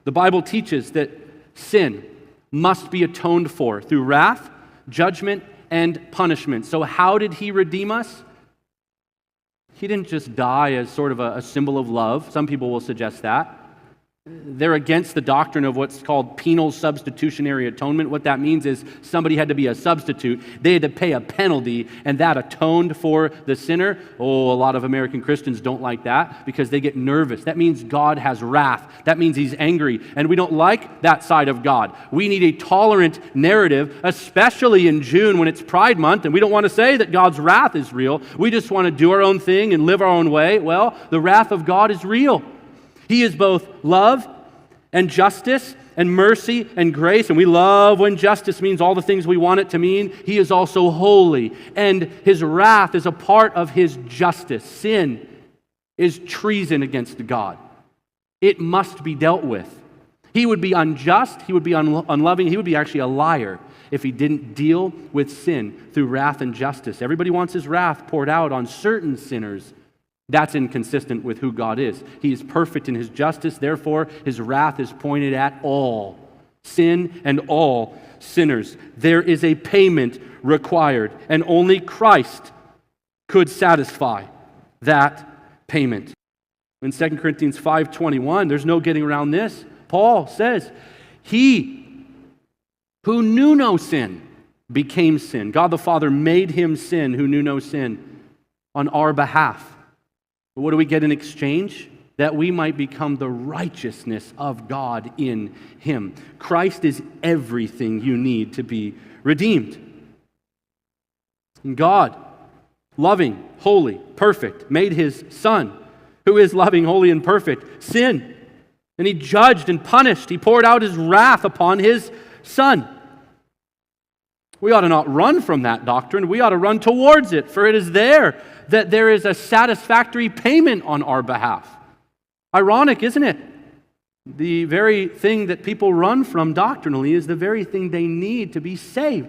The Bible teaches that sin must be atoned for through wrath, judgment, and punishment. So how did he redeem us? He didn't just die as sort of a symbol of love. Some people will suggest that. They're against the doctrine of what's called penal substitutionary atonement. What that means is somebody had to be a substitute. They had to pay a penalty, and that atoned for the sinner. Oh, a lot of American Christians don't like that because they get nervous. That means God has wrath. That means he's angry, and we don't like that side of God. We need a tolerant narrative, especially in June when it's Pride Month, and we don't want to say that God's wrath is real. We just want to do our own thing and live our own way. Well, the wrath of God is real. He is both love and justice and mercy and grace, and we love when justice means all the things we want it to mean. He is also holy, and his wrath is a part of his justice. Sin is treason against God. It must be dealt with. He would be unjust, he would be unloving, he would be actually a liar if he didn't deal with sin through wrath and justice. Everybody wants his wrath poured out on certain sinners. That's inconsistent with who God is. He is perfect in his justice, therefore his wrath is pointed at all sin and all sinners. There is a payment required, and only Christ could satisfy that payment. In 2 Corinthians 5:21, there's no getting around this. Paul says, he who knew no sin became sin. God the Father made him sin who knew no sin on our behalf. But what do we get in exchange? That we might become the righteousness of God in him. Christ is everything you need to be redeemed. And God, loving, holy, perfect, made his Son, who is loving, holy, and perfect, sin. And he judged and punished. He poured out his wrath upon his Son. We ought to not run from that doctrine. We ought to run towards it, for it is there that there is a satisfactory payment on our behalf. Ironic, isn't it? The very thing that people run from doctrinally is the very thing they need to be saved.